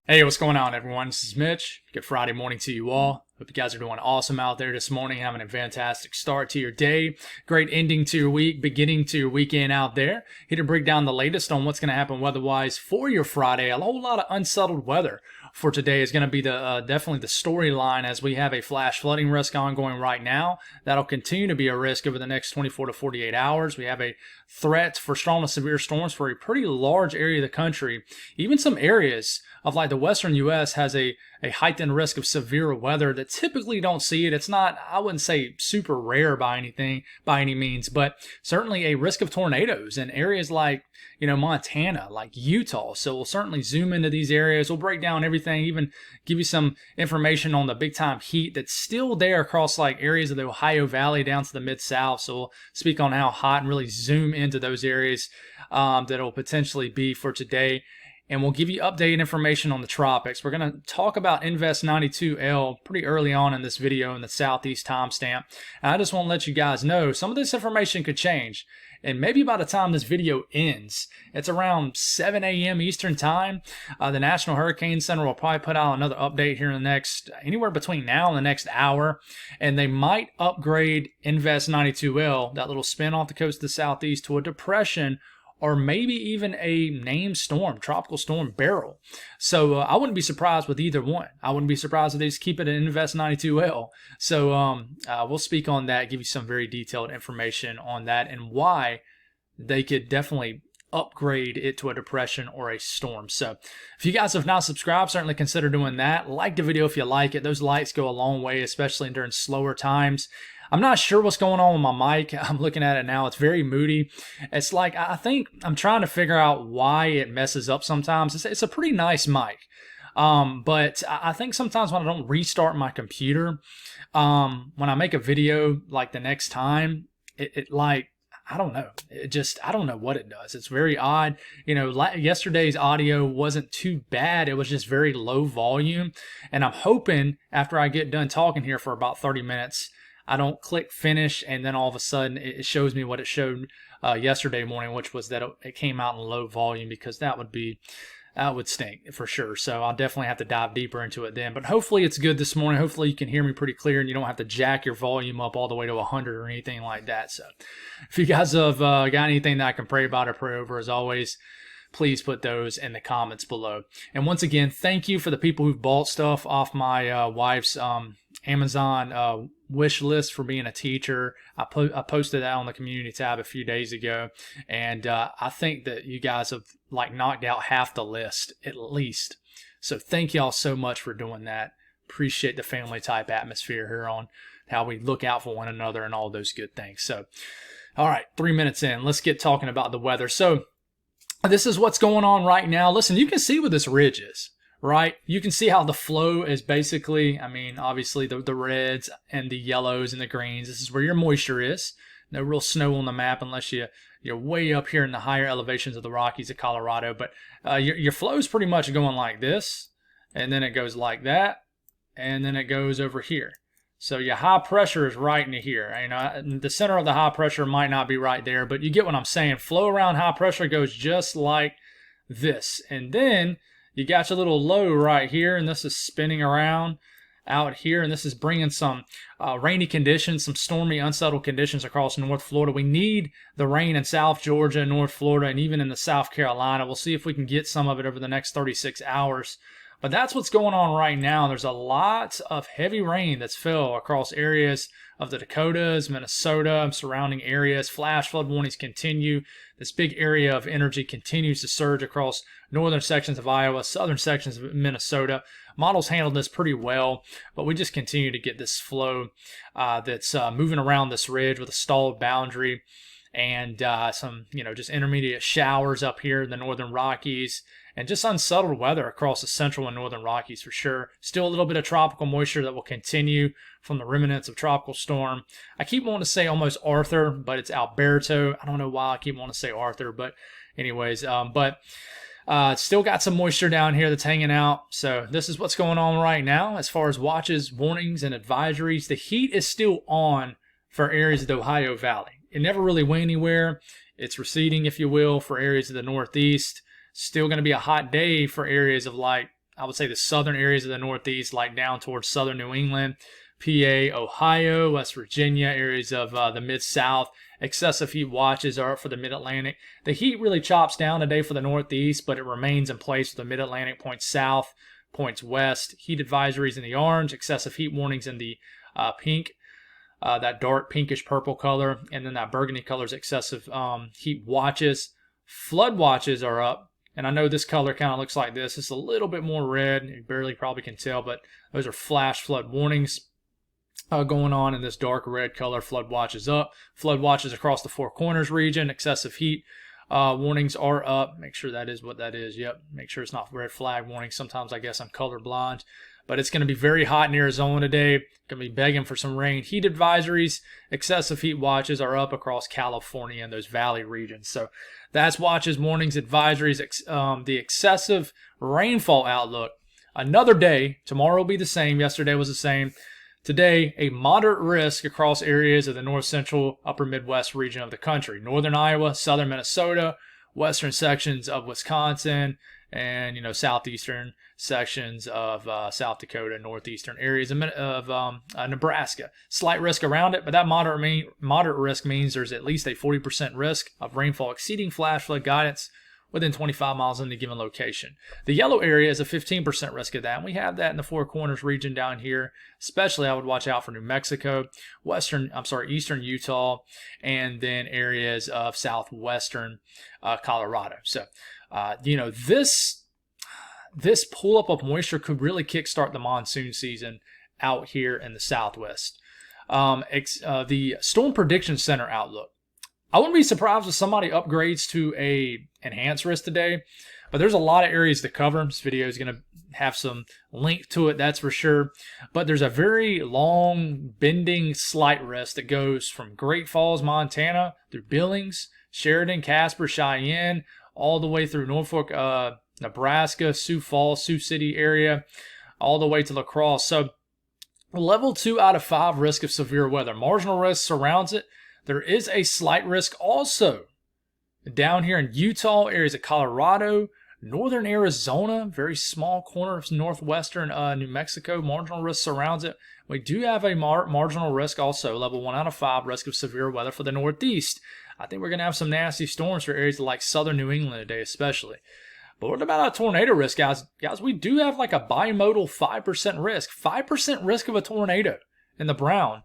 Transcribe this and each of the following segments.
Hey, what's going on, everyone? This is Mitch. Good Friday morning to you all. Hope you guys are doing awesome out there this morning, having a fantastic start to your day. Great ending to your week, beginning to your weekend out there. Here to break down the latest on what's going to happen weather-wise for your Friday. A whole lot of unsettled weather for today is going to be definitely the storyline, as we have a flash flooding risk ongoing right now. That'll continue to be a risk over the next 24 to 48 hours. We have a threat for strong to severe storms for a pretty large area of the country. Even some areas of like the western U.S. has a heightened risk of severe weather that typically don't see it. It's not, I wouldn't say super rare by any means, but certainly a risk of tornadoes in areas like, Montana, like Utah. So we'll certainly zoom into these areas. We'll break down everything, even give you some information on the big time heat that's still there across like areas of the Ohio Valley down to the Mid-South. So we'll speak on how hot and really zoom into those areas that'll potentially be for today. And we'll give you updated information on the tropics. We're going to talk about Invest 92L pretty early on in this video in the southeast timestamp. And I just want to let you guys know some of this information could change. And maybe by the time this video ends, it's around 7 a.m. Eastern time. The National Hurricane Center will probably put out another update here in the next, anywhere between now and the next hour. And they might upgrade Invest 92L, that little spin off the coast of the southeast, to a depression, or maybe even a named storm, tropical storm Beryl. So I wouldn't be surprised with either one. I wouldn't be surprised if they just keep it at Invest 92L. So we'll speak on that, give you some very detailed information on that and why they could definitely upgrade it to a depression or a storm. So if you guys have not subscribed, certainly consider doing that. Like the video if you like it. Those likes go a long way, especially during slower times. I'm not sure what's going on with my mic. I'm looking at it now. It's very moody. It's like, I think I'm trying to figure out why it messes up sometimes. It's a pretty nice mic. But I think sometimes when I don't restart my computer, when I make a video like the next time, it like, I don't know. I don't know what it does. It's very odd. Yesterday's audio wasn't too bad. It was just very low volume. And I'm hoping after I get done talking here for about 30 minutes, I don't click finish and then all of a sudden it shows me what it showed yesterday morning, which was that it came out in low volume, because that would stink for sure. So I'll definitely have to dive deeper into it then. But hopefully it's good this morning. Hopefully you can hear me pretty clear and you don't have to jack your volume up all the way to 100 or anything like that. So if you guys have got anything that I can pray about or pray over, as always, please put those in the comments below. And once again, thank you for the people who've bought stuff off my wife's Amazon wish list for being a teacher. I posted that on the community tab a few days ago, and I think that you guys have like knocked out half the list at least. So thank y'all so much for doing that. Appreciate the family type atmosphere here on how we look out for one another and all those good things. So, all right, 3 minutes in, let's get talking about the weather. So this is what's going on right now. Listen, you can see what this ridge is. Right? You can see how the flow is basically, obviously the reds and the yellows and the greens. This is where your moisture is. No real snow on the map unless you're way up here in the higher elevations of the Rockies of Colorado. But your flow is pretty much going like this, and then it goes like that, and then it goes over here. So your high pressure is right into here. The center of the high pressure might not be right there, but you get what I'm saying. Flow around high pressure goes just like this. And then you got your little low right here, and this is spinning around out here, and this is bringing some rainy conditions, some stormy, unsettled conditions across North Florida. We need the rain in South Georgia, North Florida, and even in the South Carolina. We'll see if we can get some of it over the next 36 hours. But that's what's going on right now. There's a lot of heavy rain that's fell across areas of the Dakotas, Minnesota, surrounding areas. Flash flood warnings continue. This big area of energy continues to surge across northern sections of Iowa, southern sections of Minnesota. Models handled this pretty well, but we just continue to get this flow that's moving around this ridge with a stalled boundary, and some, just intermediate showers up here in the northern Rockies, and just unsettled weather across the central and northern Rockies for sure. Still a little bit of tropical moisture that will continue from the remnants of tropical storm. I keep wanting to say almost Arthur, but it's Alberto. I don't know why I keep wanting to say Arthur, but anyways, still got some moisture down here that's hanging out. So this is what's going on right now as far as watches, warnings, and advisories. The heat is still on for areas of the Ohio Valley. It never really went anywhere. It's receding, if you will, for areas of the Northeast. Still going to be a hot day for areas of like I would say the southern areas of the Northeast, like down towards southern New England, PA, Ohio, West Virginia, areas of the Mid-South. Excessive heat watches are up for the Mid-Atlantic. The heat really chops down today for the Northeast, but it remains in place for the Mid-Atlantic, points south, points west. Heat advisories in the orange, excessive heat warnings in the pink, that dark pinkish purple color, and then that burgundy color is excessive heat watches. Flood watches are up, and I know this color kind of looks like this. It's a little bit more red. You barely probably can tell, but those are flash flood warnings going on in this dark red color. Flood watches up. Flood watches across the Four Corners region. Excessive heat warnings are up. Make sure that is what that is. Yep. Make sure it's not red flag warning. Sometimes I guess I'm colorblind. But it's going to be very hot in Arizona today. Going to be begging for some rain. Heat advisories, excessive heat watches are up across California and those valley regions. So that's watches, warnings, advisories, the excessive rainfall outlook. Another day. Tomorrow will be the same. Yesterday was the same. Today, a moderate risk across areas of the north central, upper Midwest region of the country. Northern Iowa, southern Minnesota, western sections of Wisconsin, and southeastern sections of South Dakota, northeastern areas of Nebraska. Slight risk around it, but that moderate risk means there's at least a 40% risk of rainfall exceeding flash flood guidance within 25 miles in a given location. The yellow area is a 15% risk of that, and we have that in the Four Corners region down here. Especially, I would watch out for New Mexico, eastern Utah, and then areas of southwestern Colorado. So, this pull-up of moisture could really kickstart the monsoon season out here in the Southwest. The Storm Prediction Center outlook. I wouldn't be surprised if somebody upgrades to a enhanced risk today, but there's a lot of areas to cover. This video is going to have some length to it, that's for sure. But there's a very long, bending, slight risk that goes from Great Falls, Montana, through Billings, Sheridan, Casper, Cheyenne, all the way through Norfolk, Nebraska, Sioux Falls, Sioux City area, all the way to La Crosse. So level 2 out of 5 risk of severe weather. Marginal risk surrounds it. There is a slight risk also down here in Utah, areas of Colorado, northern Arizona, very small corner of northwestern New Mexico. Marginal risk surrounds it. We do have a marginal risk also, level 1 out of 5, risk of severe weather for the Northeast. I think we're going to have some nasty storms for areas like southern New England today especially. But what about a tornado risk, guys? Guys, we do have like a bimodal 5% risk. 5% risk of a tornado in the Brown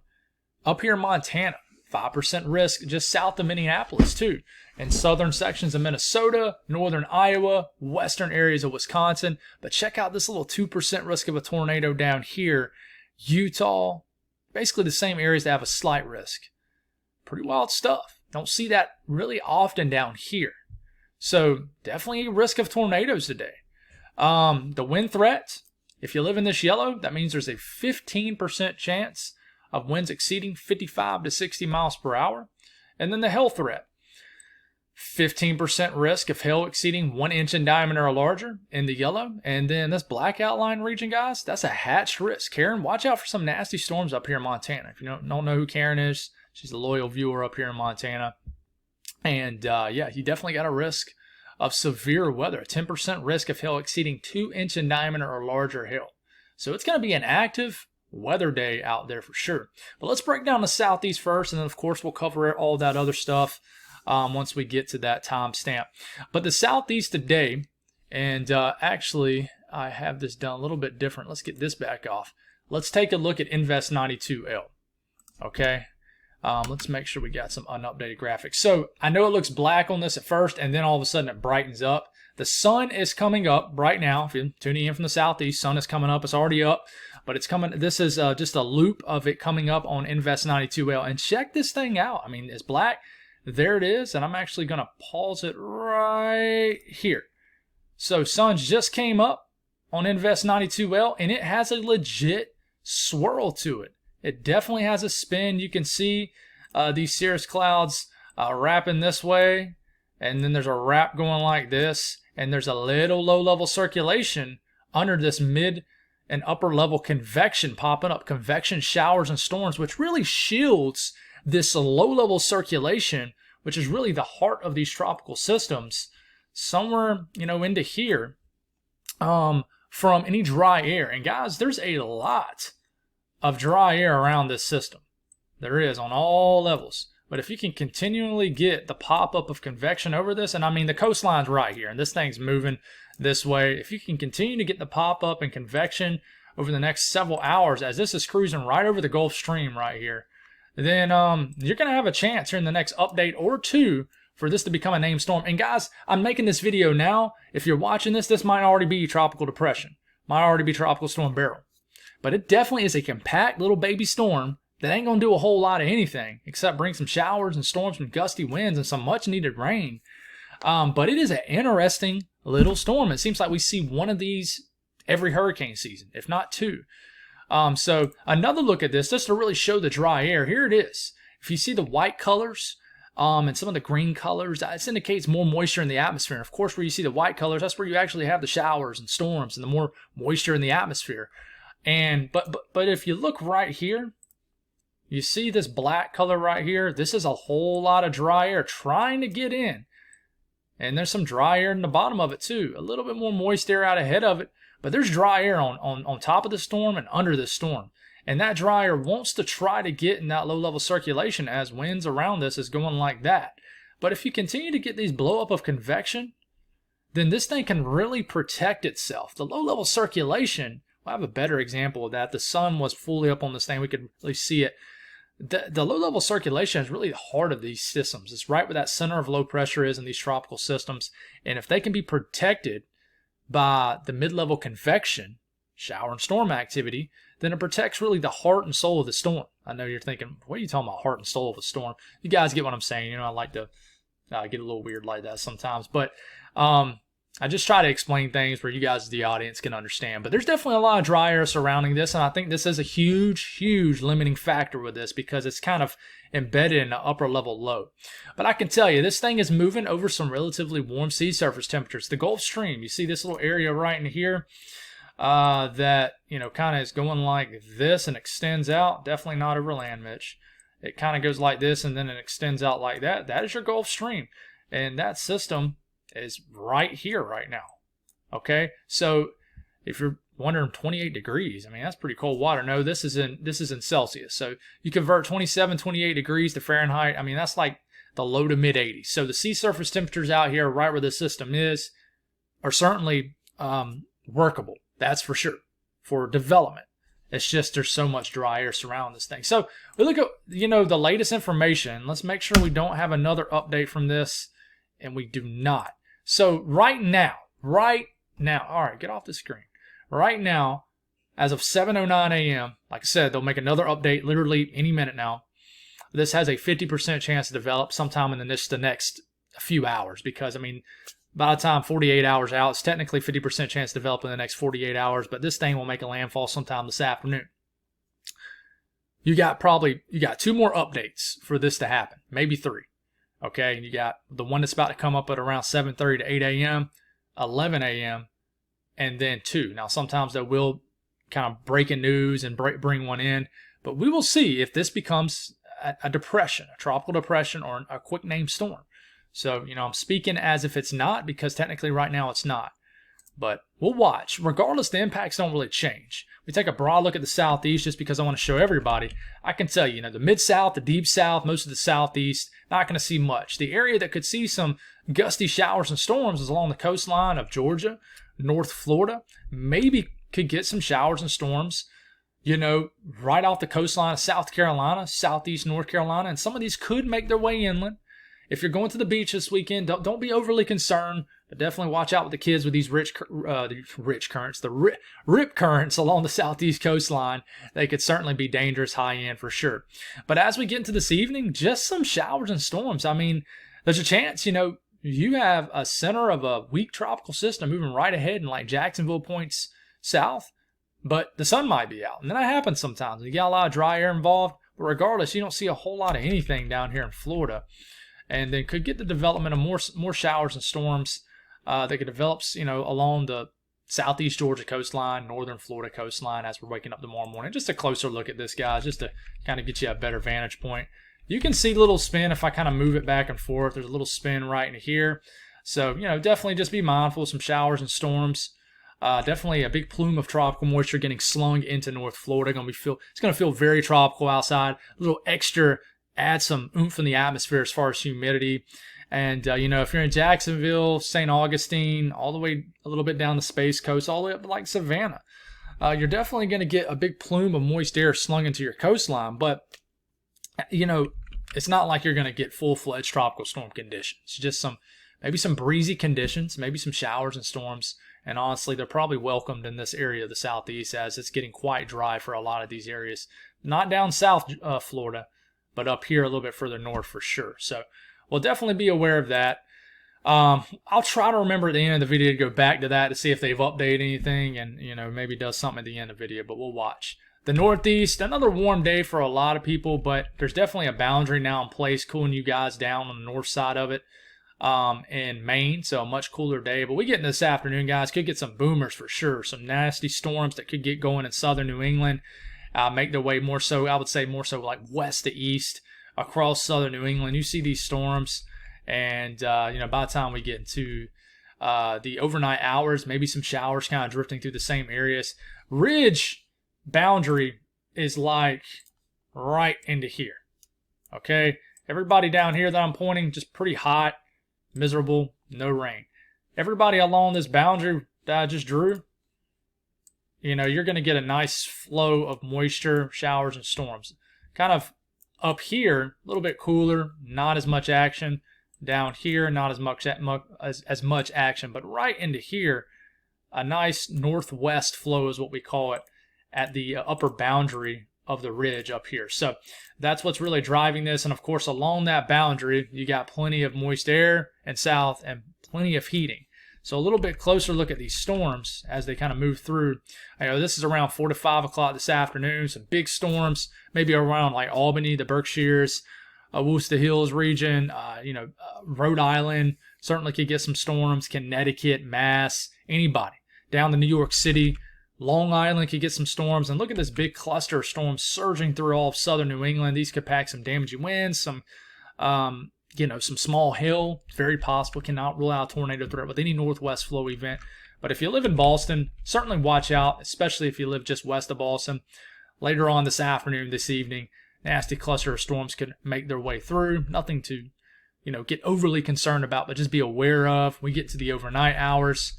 up here in Montana. 5% risk just south of Minneapolis, too. In southern sections of Minnesota, northern Iowa, western areas of Wisconsin. But check out this little 2% risk of a tornado down here. Utah, basically the same areas that have a slight risk. Pretty wild stuff. Don't see that really often down here. So definitely a risk of tornadoes today. The wind threat, if you live in this yellow, that means there's a 15% chance of winds exceeding 55 to 60 miles per hour. And then the hail threat, 15% risk of hail exceeding 1 inch in diameter or larger in the yellow. And then this black outline region, guys, that's a hatched risk. Karen, watch out for some nasty storms up here in Montana. If you don't know who Karen is, she's a loyal viewer up here in Montana. And yeah, you definitely got a risk of severe weather, a 10% risk of hail exceeding 2 inch in diameter or larger hail. So it's going to be an active weather day out there for sure. But let's break down the Southeast first, and then of course we'll cover all that other stuff once we get to that timestamp. But the Southeast today, and actually I have this done a little bit different. Let's get this back off. Let's take a look at Invest 92L. Okay. Let's make sure we got some unupdated graphics. So I know it looks black on this at first, and then all of a sudden it brightens up. The sun is coming up right now. If you're tuning in from the Southeast, sun is coming up. It's already up, but it's coming. This is just a loop of it coming up on Invest 92L. And check this thing out. I mean, it's black. There it is. And I'm actually going to pause it right here. So suns just came up on Invest 92L, and it has a legit swirl to it. It definitely has a spin. You can see these cirrus clouds wrapping this way, and then there's a wrap going like this, and there's a little low-level circulation under this mid and upper-level convection popping up, convection showers and storms, which really shields this low-level circulation, which is really the heart of these tropical systems, somewhere into here, from any dry air. And guys, there's a lot of dry air around this system. There is on all levels. But if you can continually get the pop-up of convection over this, and I mean the coastline's right here, and this thing's moving this way. If you can continue to get the pop-up and convection over the next several hours as this is cruising right over the Gulf Stream right here, then you're going to have a chance here in the next update or two for this to become a named storm. And guys, I'm making this video now. If you're watching this, this might already be tropical depression. Might already be tropical storm barrel. But it definitely is a compact little baby storm that ain't going to do a whole lot of anything except bring some showers and storms, some gusty winds, and some much needed rain. But it is an interesting little storm. It seems like we see one of these every hurricane season, if not two. So another look at this, just to really show the dry air. Here it is. If you see the white colors and some of the green colors, this indicates more moisture in the atmosphere. And of course, where you see the white colors, that's where you actually have the showers and storms and the more moisture in the atmosphere. And but if you look right here, you see this black color right here? This is a whole lot of dry air trying to get in. And there's some dry air in the bottom of it too. A little bit more moist air out ahead of it. But there's dry air on top of the storm and under the storm. And that dry air wants to try to get in that low-level circulation as winds around this is going like that. But if you continue to get these blow-up of convection, then this thing can really protect itself. The low-level circulation, we'll have a better example of that. The sun was fully up on this thing. We could really see it. The low-level circulation is really the heart of these systems. It's right where that center of low pressure is in these tropical systems. And if they can be protected by the mid-level convection, shower and storm activity, then it protects really the heart and soul of the storm. I know you're thinking, what are you talking about, heart and soul of a storm? You guys get what I'm saying. You know, I like to get a little weird like that sometimes. But I just try to explain things where you guys, the audience, can understand. But there's definitely a lot of dry air surrounding this, and I think this is a huge, huge limiting factor with this because it's kind of embedded in the upper level low. But I can tell you, this thing is moving over some relatively warm sea surface temperatures. The Gulf Stream, you see this little area right in here that, you know, kind of is going like this and extends out. Definitely not over land, Mitch. It kind of goes like this and then it extends out like that. That is your Gulf Stream. And that system is right here right now. Okay, so if you're wondering 28 degrees, I mean, that's pretty cold water. No, this is in Celsius. So you convert 27, 28 degrees to Fahrenheit. I mean, that's like the low to mid 80s. So the sea surface temperatures out here, right where the system is, are certainly workable. That's for sure for development. It's just there's so much dry air surrounding this thing. So we look at, you know, the latest information. Let's make sure we don't have another update from this, and we do not. So right now, all right, get off the screen. Right now, as of 7:09 a.m., like I said, they'll make another update literally any minute now. This has a 50% chance to develop sometime in the next few hours because, I mean, by the time 48 hours out, it's technically 50% chance to develop in the next 48 hours, but this thing will make a landfall sometime this afternoon. You got two more updates for this to happen, maybe three. Okay, and you got the one that's about to come up at around 7:30 to 8 a.m., 11 a.m., and then 2. Now, sometimes they will kind of breaking news and bring one in, but we will see if this becomes a depression, a tropical depression, or a quick name storm. So, you know, I'm speaking as if it's not because technically right now it's not. But we'll watch. Regardless, the impacts don't really change. We take a broad look at the southeast just because I want to show everybody. I can tell you, you know, the mid-south, the deep south, most of the southeast, not going to see much. The area that could see some gusty showers and storms is along the coastline of Georgia, North Florida. Maybe could get some showers and storms, you know, right off the coastline of South Carolina, southeast North Carolina. And some of these could make their way inland. If you're going to the beach this weekend, don't be overly concerned. But definitely watch out with the kids with these rip currents along the southeast coastline. They could certainly be dangerous high end for sure. But as we get into this evening, just some showers and storms. I mean, there's a chance, you know, you have a center of a weak tropical system moving right ahead and like Jacksonville points south, but the sun might be out. And that happens sometimes. You get a lot of dry air involved, but regardless, you don't see a whole lot of anything down here in Florida. And then could get the development of more showers and storms that could develop, you know, along the southeast Georgia coastline, northern Florida coastline as we're waking up tomorrow morning. Just a closer look at this, guys, just to kind of get you a better vantage point. You can see a little spin if I kind of move it back and forth. There's a little spin right in here. So, you know, definitely just be mindful of some showers and storms. Definitely a big plume of tropical moisture getting slung into North Florida. It's going to feel very tropical outside. A little extra, add some oomph in the atmosphere as far as humidity. And, if you're in Jacksonville, St. Augustine, all the way a little bit down the Space Coast, all the way up to like Savannah, you're definitely going to get a big plume of moist air slung into your coastline. But, it's not like you're going to get full-fledged tropical storm conditions. Just maybe some breezy conditions, maybe some showers and storms. And honestly, they're probably welcomed in this area of the Southeast as it's getting quite dry for a lot of these areas. Not down South Florida, but up here a little bit further north for sure. So we'll definitely be aware of that. I'll try to remember at the end of the video to go back to that to see if they've updated anything and, maybe does something at the end of the video, but we'll watch. The Northeast, another warm day for a lot of people, but there's definitely a boundary now in place cooling you guys down on the north side of it. In Maine, so a much cooler day. But we get into this afternoon, guys. Could get some boomers for sure. Some nasty storms that could get going in southern New England. Make their way more so, I would say more so like west to east across southern New England. You see these storms, and by the time we get into the overnight hours, maybe some showers kind of drifting through the same areas. Ridge boundary is like right into here. Okay, everybody down here that I'm pointing, just pretty hot. Miserable, no rain. Everybody along this boundary that I just drew, you're going to get a nice flow of moisture, showers, and storms. Kind of up here, a little bit cooler, not as much action. Down here, not as much action, but right into here, a nice northwest flow is what we call it at the upper boundary of the ridge up here. So that's what's really driving this. And of course, along that boundary, you got plenty of moist air and south and plenty of heating. So a little bit closer look at these storms as they kind of move through. This is around 4 to 5 o'clock this afternoon. Some big storms, maybe around like Albany, the Berkshires, Worcester Hills region, Rhode Island certainly could get some storms. Connecticut, Mass, anybody down to New York City. Long Island could get some storms, and look at this big cluster of storms surging through all of southern New England. These could pack some damaging winds, some small hail. Very possible. Cannot rule out a tornado threat with any northwest flow event. But if you live in Boston, certainly watch out, especially if you live just west of Boston. Later on this afternoon, this evening, nasty cluster of storms could make their way through. Nothing to, get overly concerned about, but just be aware of. We get to the overnight hours.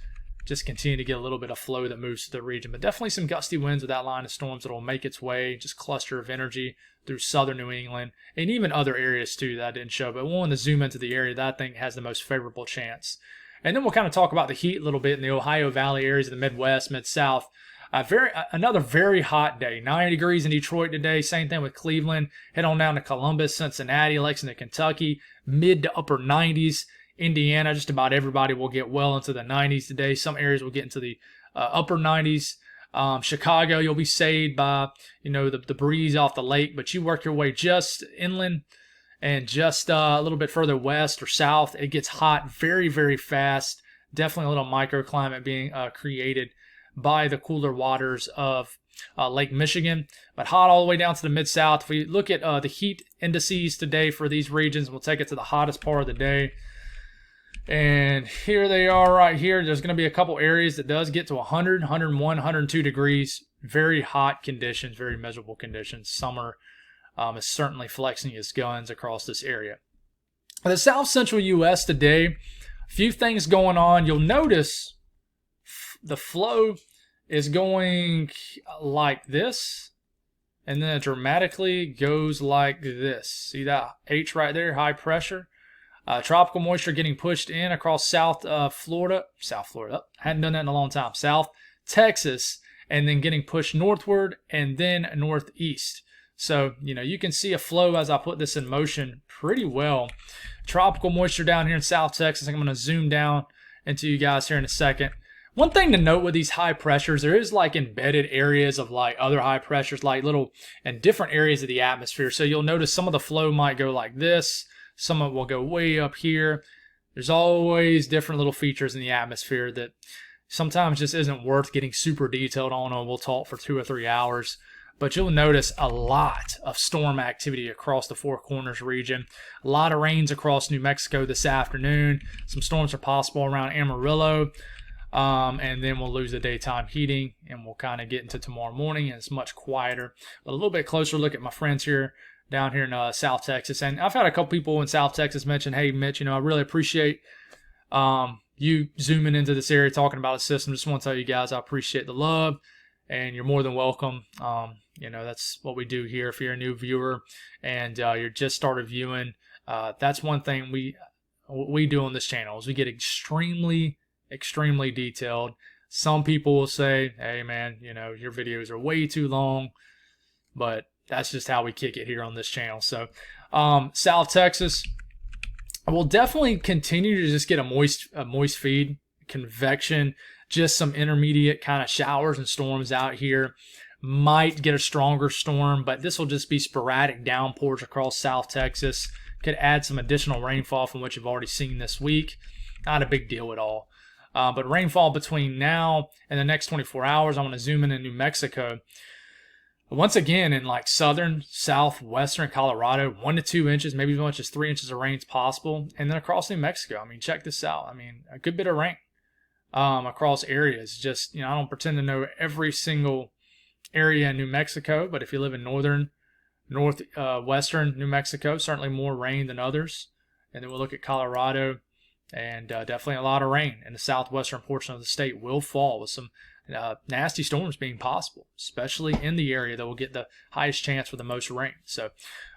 Just continue to get a little bit of flow that moves to the region. But definitely some gusty winds with that line of storms that will make its way, just cluster of energy through southern New England and even other areas too that I didn't show. But we want to zoom into the area that I think has the most favorable chance. And then we'll kind of talk about the heat a little bit in the Ohio Valley areas of the Midwest, Mid-South. Another very hot day. 90 degrees in Detroit today. Same thing with Cleveland. Head on down to Columbus, Cincinnati, Lexington, Kentucky. Mid to upper 90s. Indiana, just about everybody will get well into the 90s today. Some areas will get into the upper 90s. Chicago, you'll be saved by, the breeze off the lake, but you work your way just inland and just a little bit further west or south. It gets hot very, very fast. Definitely a little microclimate being created by the cooler waters of Lake Michigan, but hot all the way down to the Mid-South. If we look at the heat indices today for these regions, we'll take it to the hottest part of the day. And here they are right here. There's going to be a couple areas that does get to 100, 101, 102 degrees. Very hot conditions, very miserable conditions. Summer is certainly flexing its guns across this area. The South Central U.S. today, a few things going on. You'll notice the flow is going like this, and then it dramatically goes like this. See that H right there, high pressure? Tropical moisture getting pushed in across South Florida. Hadn't done that in a long time. South Texas, and then getting pushed northward and then northeast. So, you can see a flow as I put this in motion pretty well. Tropical moisture down here in South Texas. I'm going to zoom down into you guys here in a second. One thing to note with these high pressures, there is like embedded areas of like other high pressures, like little and different areas of the atmosphere. So you'll notice some of the flow might go like this. Some of it will go way up here. There's always different little features in the atmosphere that sometimes just isn't worth getting super detailed on, or we'll talk for 2 or 3 hours. But you'll notice a lot of storm activity across the Four Corners region. A lot of rains across New Mexico this afternoon. Some storms are possible around Amarillo. And then we'll lose the daytime heating, and we'll kind of get into tomorrow morning, and it's much quieter. But a little bit closer look at my friends here down here in South Texas. And I've had a couple people in South Texas mention, hey, Mitch, I really appreciate you zooming into this area, talking about the system. Just want to tell you guys I appreciate the love, and you're more than welcome. That's what we do here. If you're a new viewer and you're just started viewing, that's one thing we do on this channel is we get extremely detailed. Some people will say, hey man, your videos are way too long, but that's just how we kick it here on this channel. So South Texas, we'll definitely continue to just get a moist feed, convection, just some intermediate kind of showers and storms out here. Might get a stronger storm, but this will just be sporadic downpours across South Texas. Could add some additional rainfall from what you've already seen this week. Not a big deal at all. But rainfall between now and the next 24 hours, I want to zoom in New Mexico. Once again, in like southern, southwestern Colorado, 1 to 2 inches, maybe as much as 3 inches of rain is possible. And then across New Mexico, check this out. A good bit of rain across areas. Just, I don't pretend to know every single area in New Mexico, but if you live in northwestern New Mexico, certainly more rain than others. And then we'll look at Colorado, and definitely a lot of rain in the southwestern portion of the state will fall, with some nasty storms being possible, especially in the area that will get the highest chance for the most rain. So,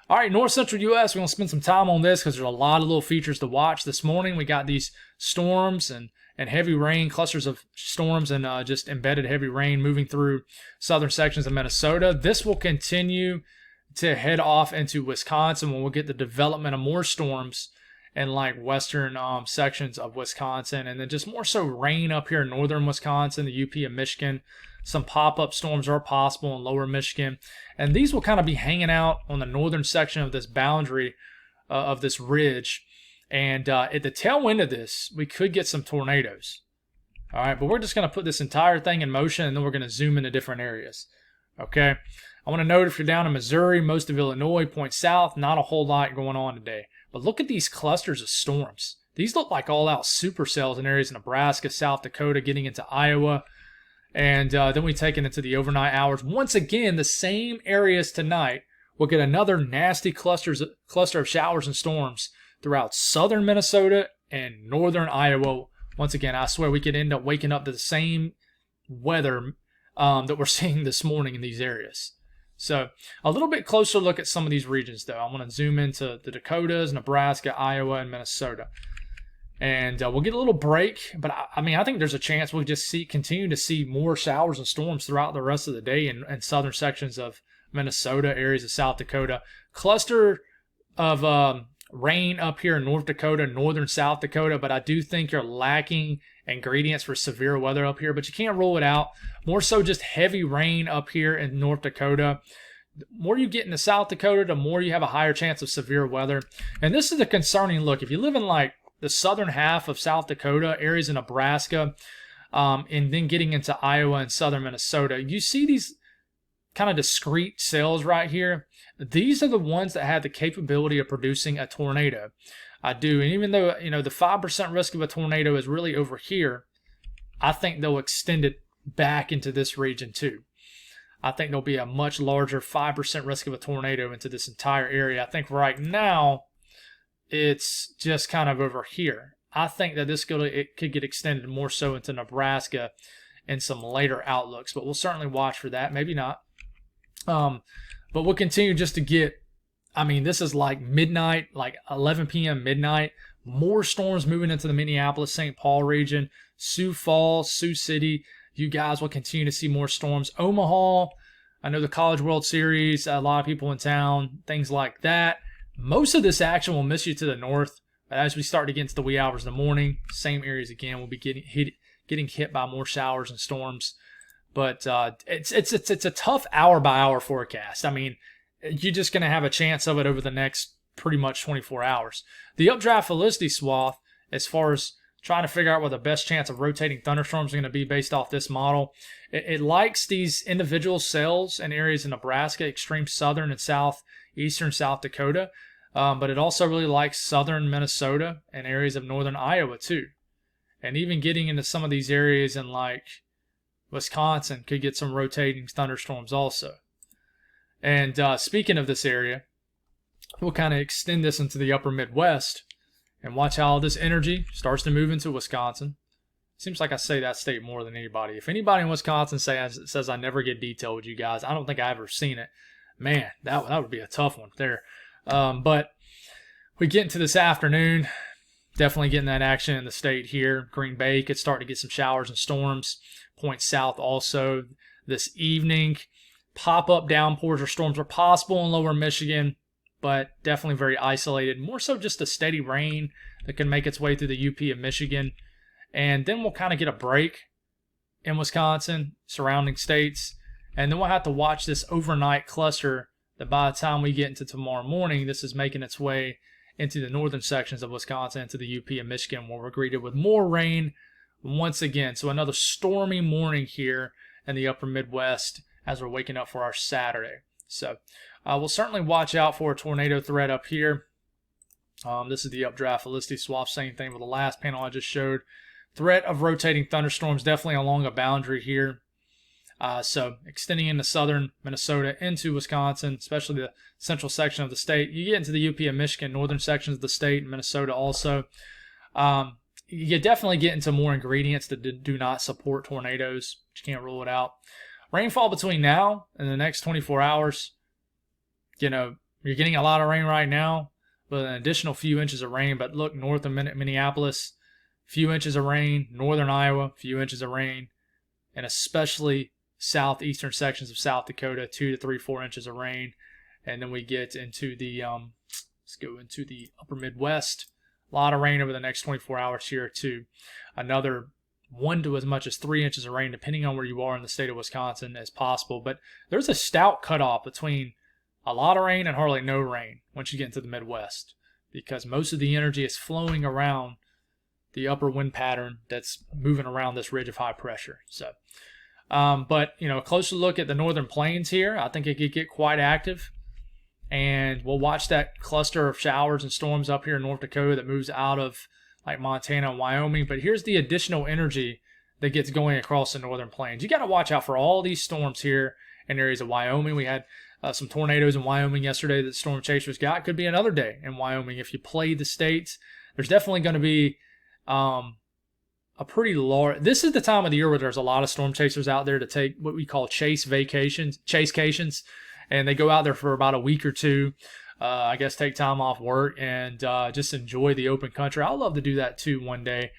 all right, north central U.S., we're going to spend some time on this because there's a lot of little features to watch this morning. We got these storms and heavy rain, clusters of storms and just embedded heavy rain moving through southern sections of Minnesota. This will continue to head off into Wisconsin when we'll get the development of more storms in like western sections of Wisconsin, and then just more so rain up here in northern Wisconsin, the UP and Michigan. Some pop-up storms are possible in lower Michigan, and these will kind of be hanging out on the northern section of this boundary of this ridge. And at the tail end of this, we could get some tornadoes. All right, but we're just going to put this entire thing in motion, and then we're going to zoom into different areas. Okay, I want to note if you're down in Missouri, most of Illinois, point south, not a whole lot going on today. But look at these clusters of storms. These look like all-out supercells in areas of Nebraska, South Dakota, getting into Iowa. And then we take it into the overnight hours. Once again, the same areas tonight will get another nasty cluster of showers and storms throughout southern Minnesota and northern Iowa. Once again, I swear we could end up waking up to the same weather that we're seeing this morning in these areas. So a little bit closer look at some of these regions, though. I want to zoom into the Dakotas, Nebraska, Iowa, and Minnesota. And we'll get a little break. But, I think there's a chance we'll just continue to see more showers and storms throughout the rest of the day in southern sections of Minnesota, areas of South Dakota. Cluster of rain up here in North Dakota, northern South Dakota. But I do think you're lacking ingredients for severe weather up here, but you can't rule it out. More so just heavy rain up here in North Dakota. The more you get into South Dakota, the more you have a higher chance of severe weather. And this is a concerning look. If you live in like the southern half of South Dakota, areas in Nebraska, and then getting into Iowa and southern Minnesota, you see these kind of discrete cells right here. These are the ones that have the capability of producing a tornado. I do. And even though, the 5% risk of a tornado is really over here, I think they'll extend it back into this region too. I think there'll be a much larger 5% risk of a tornado into this entire area. I think right now it's just kind of over here. I think that it could get extended more so into Nebraska in some later outlooks, but we'll certainly watch for that. Maybe not. But we'll continue just to get, this is like midnight, like 11 p.m. midnight. More storms moving into the Minneapolis-St. Paul region. Sioux Falls, Sioux City. You guys will continue to see more storms. Omaha, I know the College World Series, a lot of people in town, things like that. Most of this action will miss you to the north. But as we start to get into the wee hours of the morning, same areas again will be getting hit by more showers and storms. But it's a tough hour-by-hour forecast. You're just going to have a chance of it over the next pretty much 24 hours. The updraft velocity swath, as far as trying to figure out what the best chance of rotating thunderstorms are going to be based off this model, it likes these individual cells in areas in Nebraska, extreme southern and southeastern South Dakota, but it also really likes southern Minnesota and areas of northern Iowa too. And even getting into some of these areas in like Wisconsin could get some rotating thunderstorms also. And speaking of this area, we'll kind of extend this into the upper Midwest and watch how this energy starts to move into Wisconsin. Seems like I say that state more than anybody. If anybody in Wisconsin says I never get detail with you guys, I don't think I've ever seen it. Man, that would be a tough one there. But we get into this afternoon, definitely getting that action in the state here. Green Bay could start to get some showers and storms. Points south also this evening. Pop-up downpours or storms are possible in lower Michigan, but definitely very isolated. More so just a steady rain that can make its way through the UP of Michigan. And then we'll kind of get a break in Wisconsin, surrounding states. And then we'll have to watch this overnight cluster that by the time we get into tomorrow morning, this is making its way into the northern sections of Wisconsin, into the UP and Michigan, where we're greeted with more rain once again. So another stormy morning here in the upper Midwest as we're waking up for our Saturday. So we'll certainly watch out for a tornado threat up here. This is the updraft Felicity swath, same thing with the last panel I just showed. Threat of rotating thunderstorms definitely along a boundary here. So extending into southern Minnesota into Wisconsin, especially the central section of the state. You get into the UP and Michigan, northern sections of the state, and Minnesota also. You definitely get into more ingredients that do not support tornadoes, but you can't rule it out. Rainfall between now and the next 24 hours, you're getting a lot of rain right now, with an additional few inches of rain. But look, north of Minneapolis, few inches of rain. Northern Iowa, few inches of rain. And especially southeastern sections of South Dakota, 2 to 3, 4 inches of rain. And then we get into the, let's go into the upper Midwest. A lot of rain over the next 24 hours here too. Another 1 to as much as 3 inches of rain, depending on where you are in the state of Wisconsin, as possible. But there's a stout cutoff between a lot of rain and hardly no rain once you get into the Midwest, because most of the energy is flowing around the upper wind pattern that's moving around this ridge of high pressure. So, but a closer look at the northern plains here, I think it could get quite active. And we'll watch that cluster of showers and storms up here in North Dakota that moves out of like Montana and Wyoming. But here's the additional energy that gets going across the northern plains. You got to watch out for all these storms here in areas of Wyoming. We had some tornadoes in Wyoming yesterday that storm chasers got. Could be another day in Wyoming. If you play the states, there's definitely going to be a pretty large. This is the time of the year where there's a lot of storm chasers out there to take what we call chasecations. And they go out there for about a week or two, I guess take time off work and just enjoy the open country. I'd love to do that too one day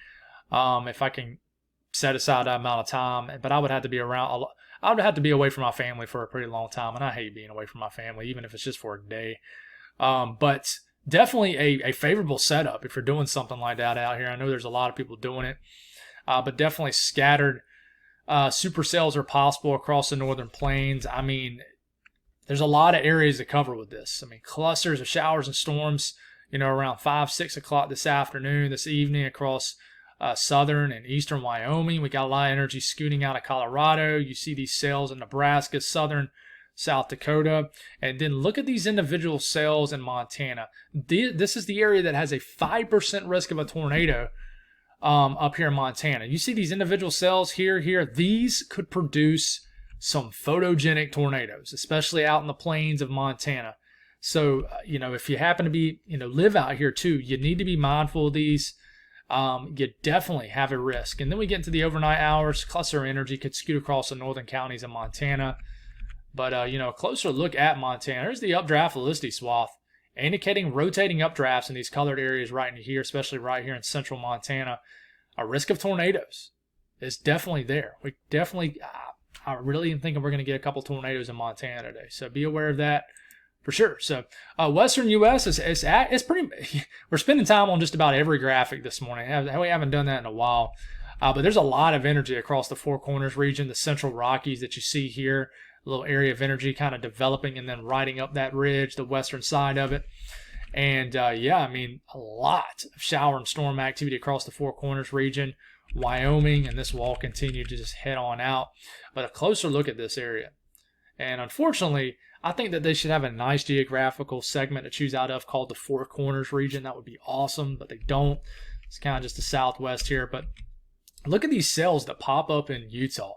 if I can set aside that amount of time. But I would have to be around. I would have to be away from my family for a pretty long time, and I hate being away from my family, even if it's just for a day. But definitely a favorable setup if you're doing something like that out here. I know there's a lot of people doing it, but definitely scattered supercells are possible across the northern plains. I mean, there's a lot of areas to cover with this. I mean, clusters of showers and storms, around 5, 6 o'clock this afternoon, this evening across southern and eastern Wyoming. We got a lot of energy scooting out of Colorado. You see these cells in Nebraska, southern South Dakota. And then look at these individual cells in Montana. This is the area that has a 5% risk of a tornado up here in Montana. You see these individual cells here. These could produce some photogenic tornadoes, especially out in the plains of Montana. So, if you happen to be, live out here too, you need to be mindful of these. You definitely have a risk. And then we get into the overnight hours. Cluster energy could scoot across the northern counties of Montana. But, a closer look at Montana. There's the updraft Felicity swath, indicating rotating updrafts in these colored areas right in here, especially right here in central Montana. A risk of tornadoes is definitely there. We definitely... I really am thinking we're going to get a couple tornadoes in Montana today. So be aware of that for sure. So Western U.S. is pretty. We're spending time on just about every graphic this morning. We haven't done that in a while. But there's a lot of energy across the Four Corners region, the Central Rockies that you see here. A little area of energy kind of developing and then riding up that ridge, the western side of it. And a lot of shower and storm activity across the Four Corners region. Wyoming, and this will all continue to just head on out. But a closer look at this area. And unfortunately, I think that they should have a nice geographical segment to choose out of called the Four Corners region. That would be awesome, but they don't. It's kind of just the Southwest here. But Look at these cells that pop up in Utah.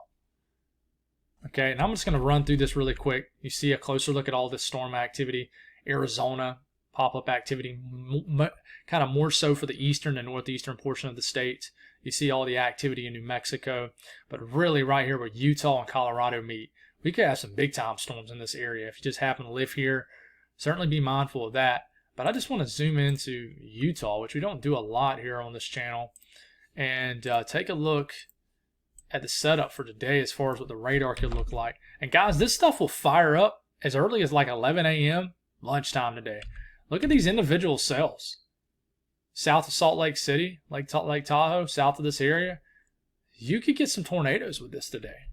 Okay, and I'm just going to run through this really quick. You see a closer look at all this storm activity. Arizona, pop-up activity, kind of more so for the eastern and northeastern portion of the state. You see all the activity in New Mexico. But really right here where Utah and Colorado meet, we could have some big-time storms in this area. If you just happen to live here, certainly be mindful of that. But I just want to zoom into Utah, which we don't do a lot here on this channel, and take a look at the setup for today as far as what the radar could look like. And guys, this stuff will fire up as early as like 11 a.m. lunchtime today. Look at these individual cells. South of Salt Lake City, Lake Tahoe, south of this area, you could get some tornadoes with this today.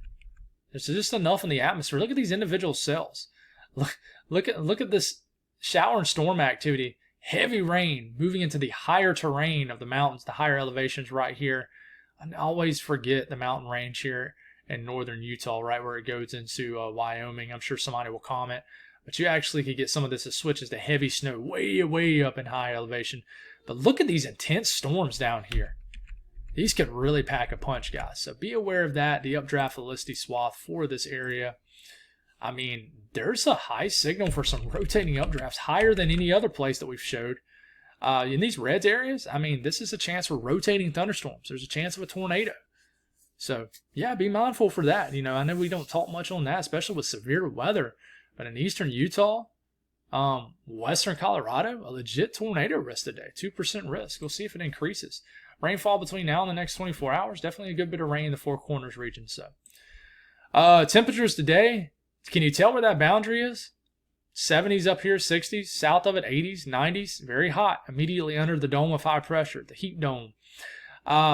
There's just enough in the atmosphere. Look at these individual cells. Look at this shower and storm activity. Heavy rain moving into the higher terrain of the mountains, the higher elevations right here. I always forget the mountain range here in northern Utah, right where it goes into Wyoming. I'm sure somebody will comment. But you actually could get some of this as switches to heavy snow way up in high elevation. But look at these intense storms down here. These could really pack a punch, guys. So be aware of that, the updraft velocity swath for this area. I mean, there's a high signal for some rotating updrafts, higher than any other place that we've showed. In these reds areas, I mean, this is a chance for rotating thunderstorms. There's a chance of a tornado. So, yeah, be mindful for that. You know, I know we don't talk much on that, especially with severe weather. But in eastern Utah, western Colorado, a legit tornado risk today. 2% risk. We'll see if it increases. Rainfall between now and the next 24 hours. Definitely a good bit of rain in the Four Corners region. So, temperatures today, can you tell where that boundary is? 70s up here, 60s, south of it, 80s, 90s, very hot, immediately under the dome of high pressure, the heat dome.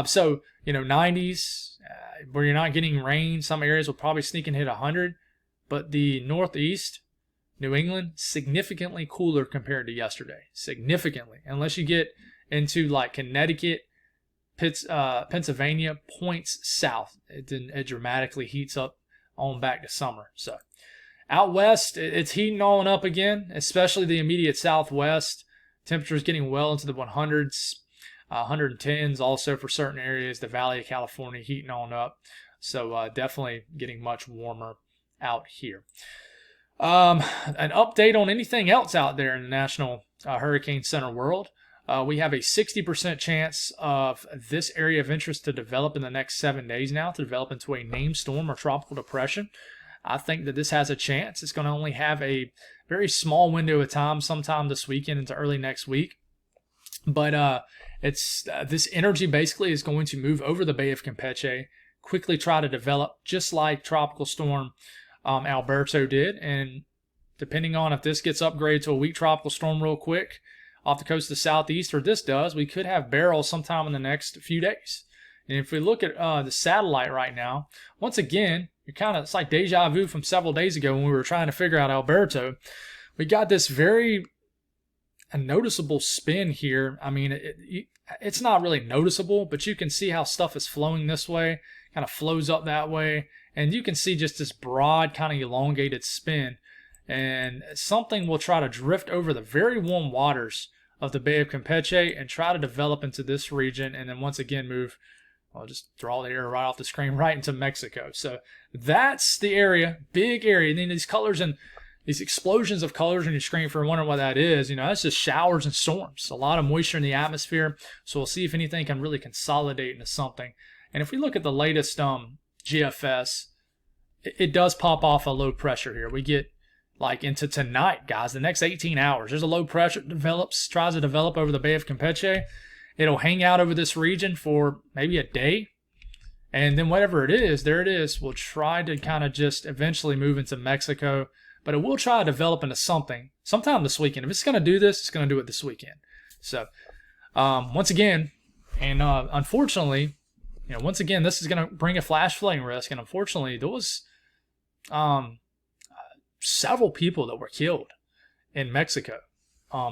So, you know, 90s, where you're not getting rain, some areas will probably sneak and hit 100, but the northeast, New England, significantly cooler compared to yesterday, significantly, unless you get into like Connecticut, Pennsylvania, points south, it dramatically heats up on back to summer. So, out west, it's heating on up again, especially the immediate southwest. Temperatures getting well into the 100s, 110s also for certain areas. The Valley of California heating on up. So definitely getting much warmer out here. An update on anything else out there in the National Hurricane Center world. We have a 60% chance of this area of interest to develop in the next 7 days now, to develop into a named storm or tropical depression. I think that this has a chance. It's going to only have a very small window of time, sometime this weekend into early next week. But this energy basically is going to move over the Bay of Campeche, quickly try to develop, just like Tropical Storm Alberto did. And depending on if this gets upgraded to a weak tropical storm real quick off the coast of the southeast, or this does, we could have barrels sometime in the next few days. And if we look at the satellite right now, once again, it's like deja vu from several days ago when we were trying to figure out Alberto. We got this very noticeable spin here. I mean, it's not really noticeable, but you can see how stuff is flowing this way, kind of flows up that way. And you can see just this broad, kind of elongated spin. And something will try to drift over the very warm waters of the Bay of Campeche and try to develop into this region, and then once again move. I'll just draw the arrow right off the screen right into Mexico. So that's the area, big area. And then these colors and these explosions of colors on your screen, if you're wondering what that is, you know, that's just showers and storms. A lot of moisture in the atmosphere. So we'll see if anything can really consolidate into something. And if we look at the latest GFS, it does pop off a low pressure here. We get like into tonight, guys, the next 18 hours. There's a low pressure tries to develop over the Bay of Campeche. It'll hang out over this region for maybe a day. And then whatever it is, there it is. We'll try to kind of just eventually move into Mexico. But it will try to develop into something sometime this weekend. If it's going to do this, it's going to do it this weekend. So, once again, and unfortunately, you know, once again, this is going to bring a flash flooding risk. And unfortunately, there was several people that were killed in Mexico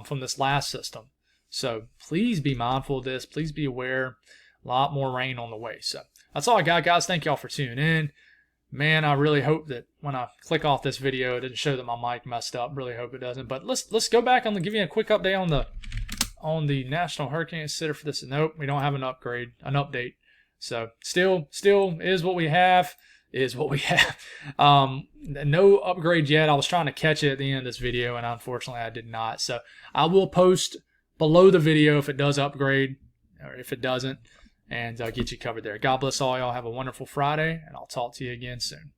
from this last system. So please be mindful of this. Please be aware. A lot more rain on the way. So that's all I got, guys. Thank y'all for tuning in. Man, I really hope that when I click off this video, it didn't show that my mic messed up. Really hope it doesn't. But let's go back and give you a quick update on the National Hurricane Center for this. Nope, we don't have an update. So still is what we have. No upgrade yet. I was trying to catch it at the end of this video, and unfortunately I did not. So I will post below the video if it does upgrade or if it doesn't, and get you covered there. God bless all y'all. Have a wonderful Friday, and I'll talk to you again soon.